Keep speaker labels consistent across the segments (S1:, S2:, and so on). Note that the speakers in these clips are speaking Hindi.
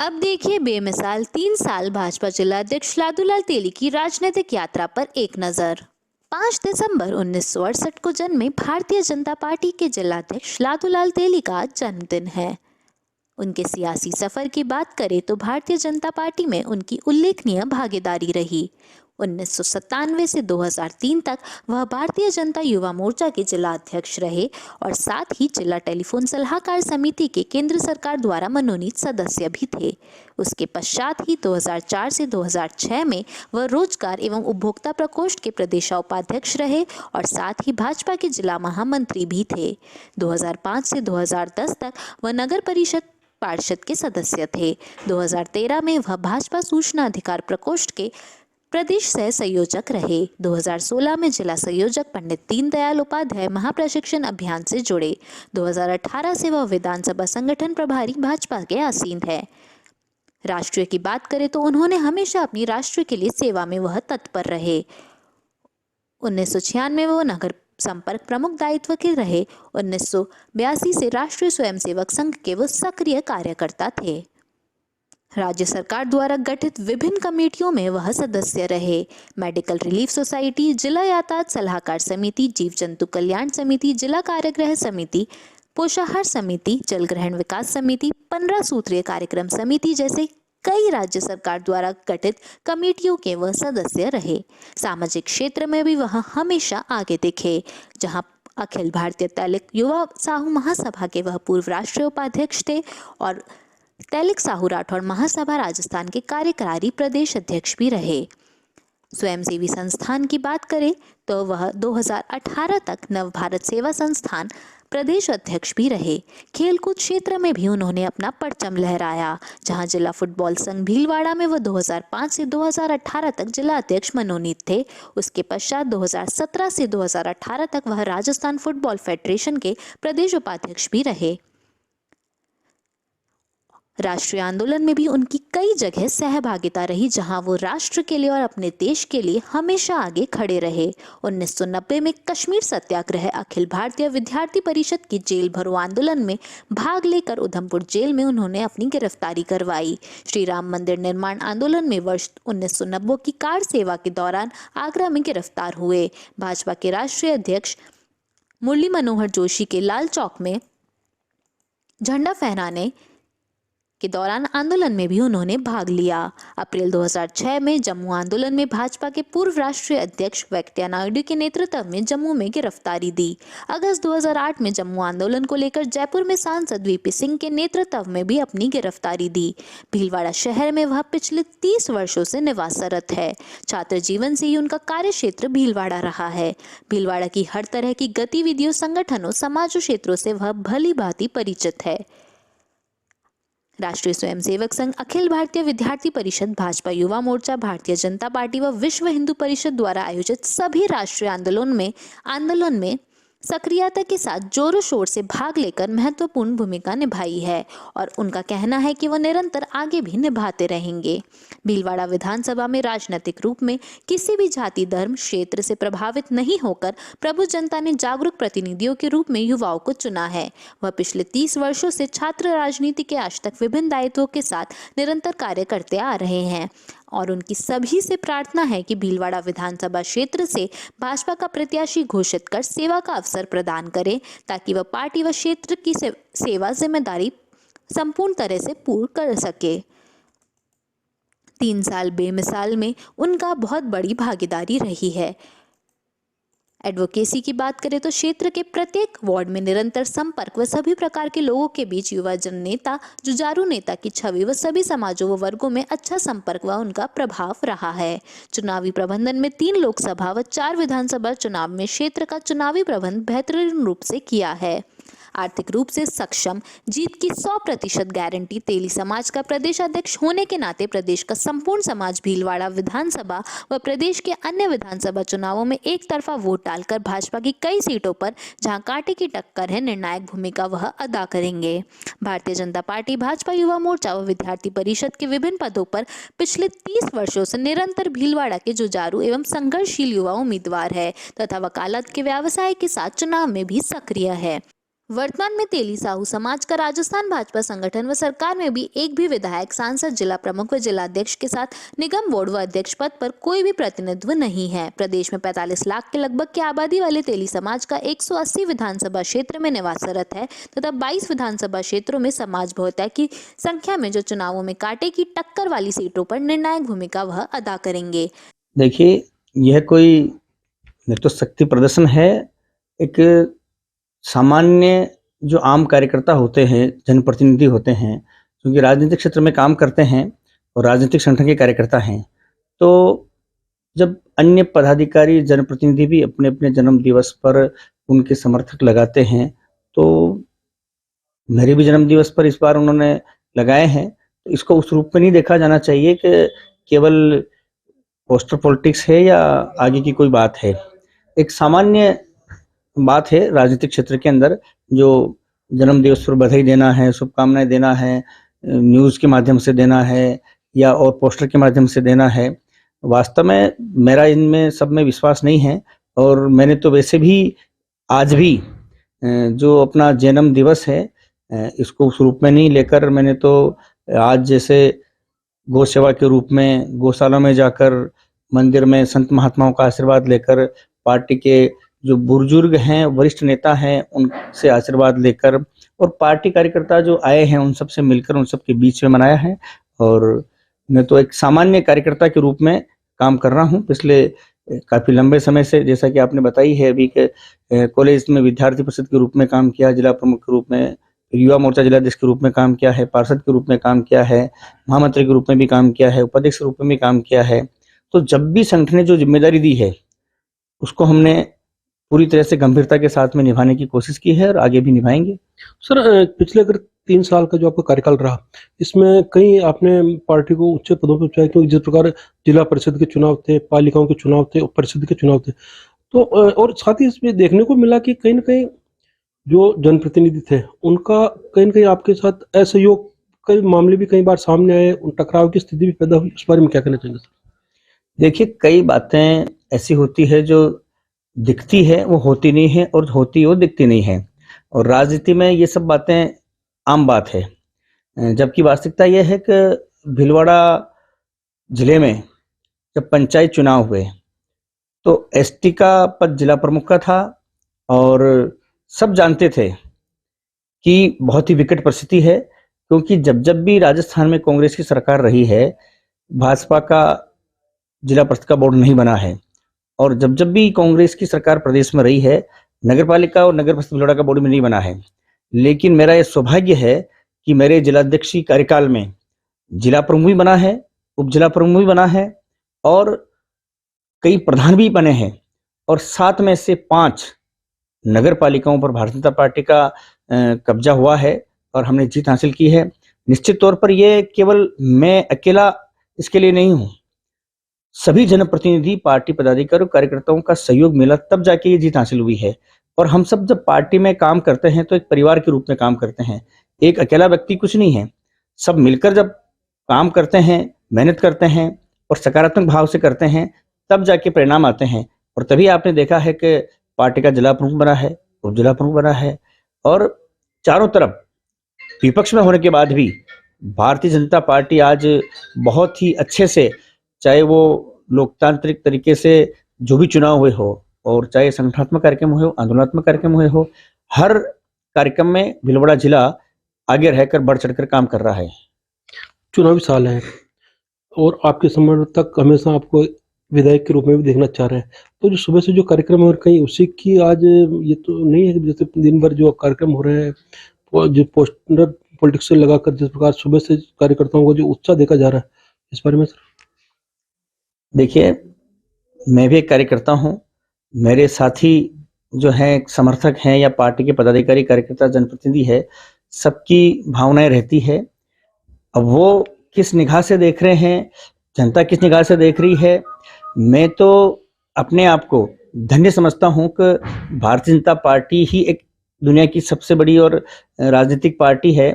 S1: अब देखिए बेमिसाल 3 साल भाजपा जिलाध्यक्ष लादूलाल तेली की राजनीतिक यात्रा पर एक नजर। 5 दिसंबर 1968 को जन्मे भारतीय जनता पार्टी के जिलाध्यक्ष लादूलाल तेली का आज जन्मदिन है। उनके सियासी सफर की बात करें तो भारतीय जनता पार्टी में उनकी उल्लेखनीय भागीदारी रही। 1997 से 2003 तक वह भारतीय जनता युवा मोर्चा के जिला अध्यक्ष रहे और साथ ही जिला टेलीफोन सलाहकार समिति के केंद्र सरकार द्वारा मनोनीत सदस्य भी थे। उसके पश्चात ही 2004 से 2006 में वह रोजगार एवं उपभोक्ता प्रकोष्ठ के प्रदेशाउपाध्यक्ष रहे और साथ ही भाजपा के जिला महामंत्री भी थे। 2005 से 2010 तक वह नगर परिषद पार्षद के सदस्य थे। 2013 में वह भाजपा सूचना अधिकार प्रकोष्ठ के प्रदेश सह संयोजक रहे। 2016 में जिला संयोजक पंडित दीनदयाल उपाध्याय महाप्रशिक्षण अभियान से जुड़े। 2018 से वह विधानसभा संगठन प्रभारी भाजपा के आसीन है। राष्ट्रीय की बात करें तो उन्होंने हमेशा अपनी राष्ट्र के लिए सेवा में वह तत्पर रहे। 1996 में वो नगर संपर्क प्रमुख दायित्व के रहे। 1982 से राष्ट्रीय स्वयंसेवक संघ के वो सक्रिय कार्यकर्ता थे। राज्य सरकार द्वारा गठित विभिन्न कमेटियों में वह सदस्य रहे। मेडिकल रिलीफ सोसाइटी, जिला यातायात सलाहकार समिति, जीव जंतु कल्याण समिति, जिला कारागृह समिति, पोषाहार समिति, जल ग्रहण विकास समिति, 15 सूत्रीय कार्यक्रम समिति जैसे कई राज्य सरकार द्वारा गठित कमेटियों के वह सदस्य रहे। सामाजिक क्षेत्र में भी वह हमेशा आगे दिखे। जहां अखिल भारतीय तैलिक युवा साहू महासभा के वह पूर्व राष्ट्रीय उपाध्यक्ष थे और तैलिक साहू राठौड़ महासभा राजस्थान के कार्यकारी प्रदेश अध्यक्ष भी रहे। स्वयंसेवी संस्थान की बात करें तो वह 2018 तक नव भारत सेवा संस्थान प्रदेश अध्यक्ष भी रहे। खेलकूद क्षेत्र में भी उन्होंने अपना परचम लहराया। जहां जिला फुटबॉल संघ भीलवाड़ा में वह 2005 से 2018 तक जिला अध्यक्ष मनोनीत थे। उसके पश्चात 2017 से 2018 तक वह राजस्थान फुटबॉल फेडरेशन के प्रदेश उपाध्यक्ष भी रहे। राष्ट्रीय आंदोलन में भी उनकी कई जगह सहभागिता रही, जहां वो राष्ट्र के लिए और अपने देश के लिए हमेशा आगे खड़े रहे। 1990 में कश्मीर सत्याग्रह, अखिल भारतीय विद्यार्थी परिषद की जेल भरो आंदोलन में भाग लेकर उधमपुर जेल में उन्होंने अपनी गिरफ्तारी करवाई। श्री राम मंदिर निर्माण आंदोलन में वर्ष 1990 की कार सेवा के दौरान आगरा में गिरफ्तार हुए। भाजपा के राष्ट्रीय अध्यक्ष मुरली मनोहर जोशी के लाल चौक में झंडा फहराने के दौरान आंदोलन में भी उन्होंने भाग लिया। अप्रैल 2006 में जम्मू आंदोलन में भाजपा के पूर्व राष्ट्रीय अध्यक्ष वेंकैया नायडू के नेतृत्व में जम्मू में गिरफ्तारी दी। अगस्त 2008 में जम्मू आंदोलन को लेकर जयपुर में सांसद वीपी सिंह के नेतृत्व में भी अपनी गिरफ्तारी दी। भीलवाड़ा शहर में वह पिछले 30 वर्षों से निवासरत है। छात्र जीवन से ही उनका कार्य क्षेत्र भीलवाड़ा रहा है। भीलवाड़ा की हर तरह की गतिविधियों, संगठनों, समाज क्षेत्रों से वह भली भांति परिचित है। राष्ट्रीय स्वयंसेवक संघ, अखिल भारतीय विद्यार्थी परिषद, भाजपा युवा मोर्चा, भारतीय जनता पार्टी व विश्व हिंदू परिषद द्वारा आयोजित सभी राष्ट्रीय आंदोलन में सक्रियता के साथ जोरों शोर से भाग लेकर महत्वपूर्ण भूमिका निभाई है और उनका कहना है कि वह निरंतर आगे भी निभाते रहेंगे। भीलवाड़ा विधानसभा में राजनीतिक रूप में किसी भी जाति, धर्म, क्षेत्र से प्रभावित नहीं होकर प्रबुद्ध जनता ने जागरूक प्रतिनिधियों के रूप में युवाओं को चुना है। वह पिछले 30 वर्षों से छात्र राजनीति के आज तक विभिन्न दायित्वों के साथ निरंतर कार्य करते आ रहे हैं और उनकी सभी से प्रार्थना है कि भीलवाड़ा विधानसभा क्षेत्र से भाजपा का प्रत्याशी घोषित कर सेवा का अवसर प्रदान करें ताकि वह पार्टी व क्षेत्र की सेवा जिम्मेदारी संपूर्ण तरह से पूर्ण कर सके। 3 साल बेमिसाल में उनका बहुत बड़ी भागीदारी रही है। एडवोकेसी की बात करें तो क्षेत्र के प्रत्येक वार्ड में निरंतर संपर्क व सभी प्रकार के लोगों के बीच युवा जन नेता, जुझारू नेता की छवि व सभी समाजों व वर्गों में अच्छा संपर्क व उनका प्रभाव रहा है। चुनावी प्रबंधन में 3 लोकसभा व 4 विधानसभा चुनाव में क्षेत्र का चुनावी प्रबंध बेहतरीन रूप से किया है। आर्थिक रूप से सक्षम, जीत की 100% गारंटी। तेली समाज का प्रदेश अध्यक्ष होने के नाते प्रदेश का संपूर्ण समाज भीलवाड़ा विधानसभा व प्रदेश के अन्य विधानसभा चुनावों में एक तरफा वोट डालकर भाजपा की कई सीटों पर जहां कांटे की टक्कर है, निर्णायक भूमिका वह अदा करेंगे। भारतीय जनता पार्टी, भाजपा युवा मोर्चा व विद्यार्थी परिषद के विभिन्न पदों पर पिछले 30 वर्षों से निरंतर भीलवाड़ा के जुझारू एवं संघर्षशील युवा उम्मीदवार है तथा वकालत के व्यवसाय के साथ चुनाव में भी सक्रिय है। वर्तमान में तेली साहू समाज का राजस्थान भाजपा संगठन व सरकार में भी एक भी विधायक, सांसद, जिला प्रमुख व जिलाध्यक्ष के साथ निगम बोर्ड व अध्यक्ष पद पर कोई भी प्रतिनिधित्व नहीं है। प्रदेश में 45 लाख के लगभग की आबादी वाले तेली समाज का 180 विधानसभा क्षेत्र में निवासरत है तथा 22 विधानसभा क्षेत्रों में समाज बहुतायत की संख्या में जो चुनावों में कांटे की टक्कर वाली सीटों पर निर्णायक भूमिका वह अदा करेंगे।
S2: देखिए, यह कोई नेतृत्व शक्ति प्रदर्शन है। एक सामान्य जो आम कार्यकर्ता होते हैं, जनप्रतिनिधि होते हैं, क्योंकि राजनीतिक क्षेत्र में काम करते हैं और राजनीतिक संगठन के कार्यकर्ता हैं, तो जब अन्य पदाधिकारी, जनप्रतिनिधि भी अपने अपने जन्म दिवस पर उनके समर्थक लगाते हैं, तो मेरे भी जन्म दिवस पर इस बार उन्होंने लगाए हैं। तो इसको उस रूप में नहीं देखा जाना चाहिए कि केवल पोस्टर पॉलिटिक्स है या आगे की कोई बात है। एक सामान्य बात है राजनीतिक क्षेत्र के अंदर, जो जन्म दिवस पर बधाई देना है, शुभकामनाएं देना है, न्यूज़ के माध्यम से देना है या और पोस्टर के माध्यम से देना है। वास्तव में मेरा इनमें सब में विश्वास नहीं है और मैंने तो वैसे भी आज भी जो अपना जन्म दिवस है इसको उस रूप में नहीं लेकर, मैंने तो आज जैसे गौ सेवा के रूप में गौशाला में जाकर, मंदिर में संत महात्माओं का आशीर्वाद लेकर, पार्टी के जो बुजुर्ग हैं, वरिष्ठ नेता हैं, उनसे आशीर्वाद लेकर और पार्टी कार्यकर्ता जो आए हैं उन सब से मिलकर उन सब के बीच में मनाया है। और मैं तो एक सामान्य कार्यकर्ता के रूप में काम कर रहा हूं पिछले काफ़ी लंबे समय से। जैसा कि आपने बताई है अभी कि कॉलेज में विद्यार्थी परिषद के रूप में काम किया, जिला प्रमुख के रूप में, युवा मोर्चा जिलाध्यक्ष के रूप में काम किया है, पार्षद के रूप में काम किया है, महामंत्री के रूप में भी काम किया है, उपाध्यक्ष के रूप में भी काम किया है। तो जब भी संगठन ने जो जिम्मेदारी दी है उसको हमने पूरी तरह से गंभीरता के साथ में निभाने की कोशिश की है और आगे भी निभाएंगे।
S3: सर, पिछले अगर 3 साल का जो आपका कार्यकाल रहा, इसमें कहीं आपने पार्टी को उच्च पदों पर पहुंचाया, क्योंकि जिस प्रकार जिला परिषद के चुनाव थे, पालिकाओं के चुनाव थे और परिषद के चुनाव थे, तो और साथ ही इसमें देखने को मिला कि कहीं न कहीं जो जनप्रतिनिधि थे उनका कहीं न कहीं आपके साथ असहयोग के मामले भी कई बार सामने आए, टकराव की स्थिति भी पैदा हुई। उस बारे में क्या कहना चाहेंगे सर?
S2: देखिए, कई बातें ऐसी होती है जो दिखती है वो होती नहीं है और होती वो दिखती नहीं है, और राजनीति में ये सब बातें आम बात है। जबकि वास्तविकता यह है कि भीलवाड़ा जिले में जब पंचायत चुनाव हुए तो एसटी का पद जिला प्रमुख का था और सब जानते थे कि बहुत ही विकट परिस्थिति है, क्योंकि जब जब भी राजस्थान में कांग्रेस की सरकार रही है, भाजपा का जिला परिषद का बोर्ड नहीं बना है, और जब जब भी कांग्रेस की सरकार प्रदेश में रही है, नगर पालिका और नगर परिषद भीलवाड़ा का बोर्ड में नहीं बना है। लेकिन मेरा यह सौभाग्य है कि मेरे जिलाध्यक्षी कार्यकाल में जिला प्रमुख भी बना है, उप जिला प्रमुख भी बना है और कई प्रधान भी बने हैं, और 7 में से 5 नगर पालिकाओं पर भारतीय जनता पार्टी का कब्जा हुआ है और हमने जीत हासिल की है। निश्चित तौर पर यह केवल मैं अकेला इसके लिए नहीं हूँ, सभी जनप्रतिनिधि, पार्टी पदाधिकारी और कार्यकर्ताओं का सहयोग मिला तब जाके ये जीत हासिल हुई है। और हम सब जब पार्टी में काम करते हैं तो एक परिवार के रूप में काम करते हैं, एक अकेला व्यक्ति कुछ नहीं है। सब मिलकर जब काम करते हैं, मेहनत करते हैं और सकारात्मक भाव से करते हैं, तब जाके परिणाम आते हैं। और तभी आपने देखा है कि पार्टी का जिला प्रमुख बना है, उप जिला प्रमुख बना है, और चारों तरफ विपक्ष में होने के बाद भी भारतीय जनता पार्टी आज बहुत ही अच्छे से, चाहे वो लोकतांत्रिक तरीके से जो भी चुनाव हुए हो और चाहे संगठनात्मक कार्यक्रम हुए हो, आंदोलनात्मक कार्यक्रम हुए हो, हर कार्यक्रम में भीलवाड़ा जिला आगे रहकर बढ़ चढ़कर काम कर रहा है।
S3: चुनावी साल है और आपके समर्थक हमेशा आपको विधायक के रूप में भी देखना चाह रहे हैं, तो जो सुबह से जो कार्यक्रम और कहीं उसी की आज ये तो नहीं है कि जैसे दिन भर जो कार्यक्रम हो रहे हैं, जो पोस्टर पॉलिटिक्स से लगाकर जिस प्रकार सुबह से कार्यकर्ताओं को जो उत्साह देखा जा रहा है, इस बारे में सर?
S2: देखिए, मैं भी एक कार्यकर्ता हूँ, मेरे साथी जो हैं, समर्थक हैं या पार्टी के पदाधिकारी, कार्यकर्ता, जनप्रतिनिधि है, सबकी भावनाएं रहती है। अब वो किस निगाह से देख रहे हैं, जनता किस निगाह से देख रही है, मैं तो अपने आप को धन्य समझता हूँ कि भारतीय जनता पार्टी ही एक दुनिया की सबसे बड़ी और राजनीतिक पार्टी है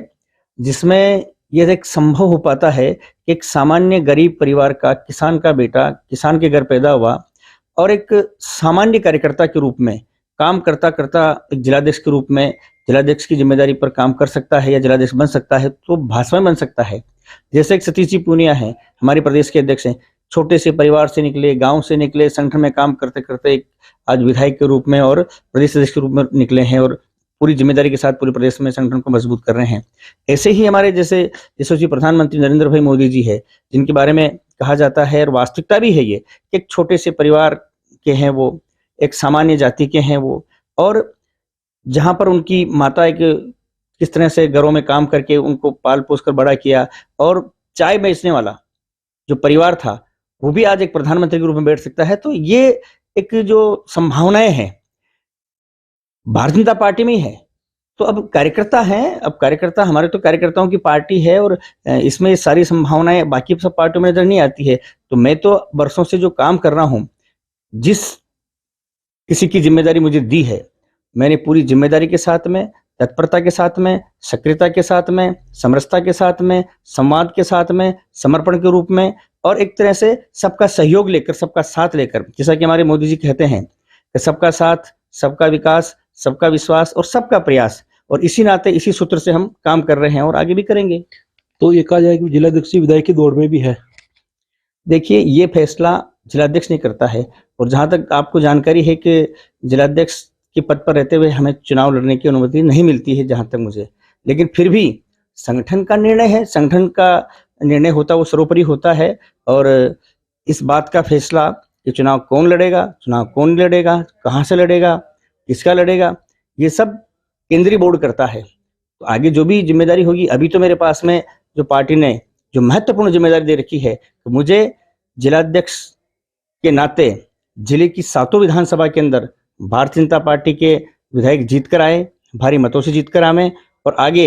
S2: जिसमें यह एक संभव हो पाता है कि एक सामान्य गरीब परिवार का, किसान का बेटा, किसान के घर पैदा हुआ और एक सामान्य कार्यकर्ता के रूप में काम करता करता एक जिलाध्यक्ष के रूप में जिलाध्यक्ष की जिम्मेदारी पर काम कर सकता है या जिलाध्यक्ष बन सकता है तो भाजपा में बन सकता है। जैसे एक सतीश जी पूनिया है, हमारे प्रदेश के अध्यक्ष हैं, छोटे से परिवार से निकले, गांव से निकले, संगठन में काम करते करते एक आज विधायक के रूप में और प्रदेश अध्यक्ष के रूप में निकले हैं और पूरी जिम्मेदारी के साथ पूरे प्रदेश में संगठन को मजबूत कर रहे हैं। ऐसे ही हमारे जैसे यशस्वी प्रधानमंत्री नरेंद्र भाई मोदी जी है, जिनके बारे में कहा जाता है और वास्तविकता भी है ये, कि एक छोटे से परिवार के हैं वो, एक सामान्य जाति के हैं वो, और जहां पर उनकी माता एक किस तरह से घरों में काम करके उनको पाल पोस कर बड़ा किया, और चाय बेचने वाला जो परिवार था वो भी आज एक प्रधानमंत्री के रूप में बैठ सकता है। तो ये एक जो संभावनाएं हैं भारतीय जनता पार्टी में ही है। तो अब कार्यकर्ता हैं, अब कार्यकर्ता हमारे तो कार्यकर्ताओं की पार्टी है और इसमें सारी संभावनाएं बाकी सब पार्टियों में नजर नहीं आती है। तो मैं तो वर्षों से जो काम कर रहा हूं, जिस किसी की जिम्मेदारी मुझे दी है, मैंने पूरी जिम्मेदारी के साथ में, तत्परता के साथ में, सक्रियता के साथ में, समरसता के साथ में, संवाद के साथ में, समर्पण के रूप में और एक तरह से सबका सहयोग लेकर, सबका साथ लेकर, जैसा कि हमारे मोदी जी कहते हैं कि सबका साथ, सबका विकास, सबका विश्वास और सबका प्रयास, और इसी नाते इसी सूत्र से हम काम कर रहे हैं और आगे भी करेंगे।
S3: तो ये कहा जाए कि जिलाध्यक्ष विधायक की दौड़ में भी है।
S2: देखिए, ये फैसला जिलाध्यक्ष नहीं करता है, और जहां तक आपको जानकारी है कि जिलाध्यक्ष के पद पर रहते हुए हमें चुनाव लड़ने की अनुमति नहीं मिलती है जहां तक मुझे, लेकिन फिर भी संगठन का निर्णय है, संगठन का निर्णय होता वो सर्वोपरि होता है। और इस बात का फैसला कि चुनाव कौन लड़ेगा, चुनाव कौन लड़ेगा, कहाँ से लड़ेगा, किसका लड़ेगा, ये सब केंद्रीय बोर्ड करता है। तो आगे जो भी जिम्मेदारी होगी, अभी तो मेरे पास में जो पार्टी ने जो महत्वपूर्ण जिम्मेदारी दे रखी है, तो मुझे जिलाध्यक्ष के नाते जिले की 7 विधानसभा के अंदर भारतीय जनता पार्टी के विधायक जीत कर आए, भारी मतों से जीत कर आए, और आगे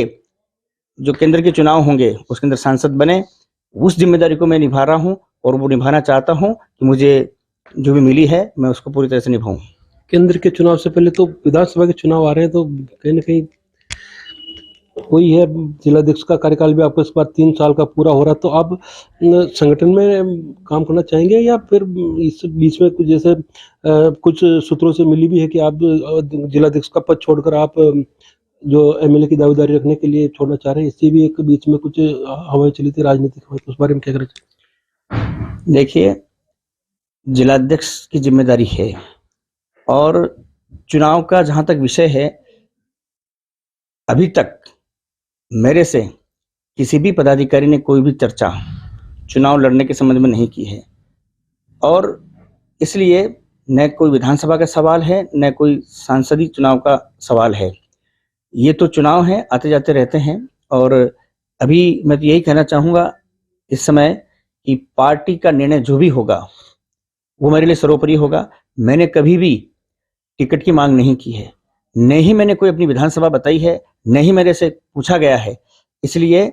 S2: जो केंद्र के चुनाव होंगे उसके अंदर सांसद बने। उस जिम्मेदारी को मैं निभा रहा हूं और वो निभाना चाहता हूं कि मुझे जो भी मिली है मैं उसको पूरी तरह से निभाऊं।
S3: केंद्र के चुनाव से पहले तो विधानसभा के चुनाव आ रहे हैं, तो कहीं ना कहीं वही है, जिलाध्यक्ष का कार्यकाल भी आपको इस बार 3 साल का पूरा हो रहा है। तो आप संगठन में काम करना चाहेंगे या फिर इस बीच में कुछ जैसे कुछ सूत्रों से मिली भी है कि आप जिलाध्यक्ष का पद छोड़कर आप जो एमएलए की दावेदारी रखने के लिए छोड़ना चाह रहे हैं, इससे भी एक बीच में कुछ हवाएं चली थी राजनीतिक हवाएं, तो उस बारे में क्या करें?
S2: देखिए, जिलाध्यक्ष की जिम्मेदारी है और चुनाव का जहां तक विषय है, अभी तक मेरे से किसी भी पदाधिकारी ने कोई भी चर्चा चुनाव लड़ने के संबंध में नहीं की है, और इसलिए न कोई विधानसभा का सवाल है न कोई सांसदीय चुनाव का सवाल है। ये तो चुनाव है, आते जाते रहते हैं। और अभी मैं तो यही कहना चाहूँगा इस समय कि पार्टी का निर्णय जो भी होगा वो मेरे लिए सर्वोपरि होगा। मैंने कभी भी टिकट की मांग नहीं की है, न ही मैंने कोई अपनी विधानसभा बताई है, न ही मेरे से पूछा गया है। इसलिए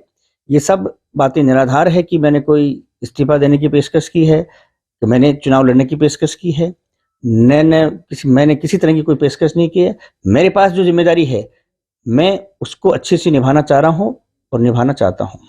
S2: ये सब बातें निराधार है कि मैंने कोई इस्तीफा देने की पेशकश की है, कि मैंने चुनाव लड़ने की पेशकश की है। मैंने किसी तरह की कोई पेशकश नहीं की है। मेरे पास जो जिम्मेदारी है मैं उसको अच्छे से निभाना चाह रहा हूँ और निभाना चाहता हूँ।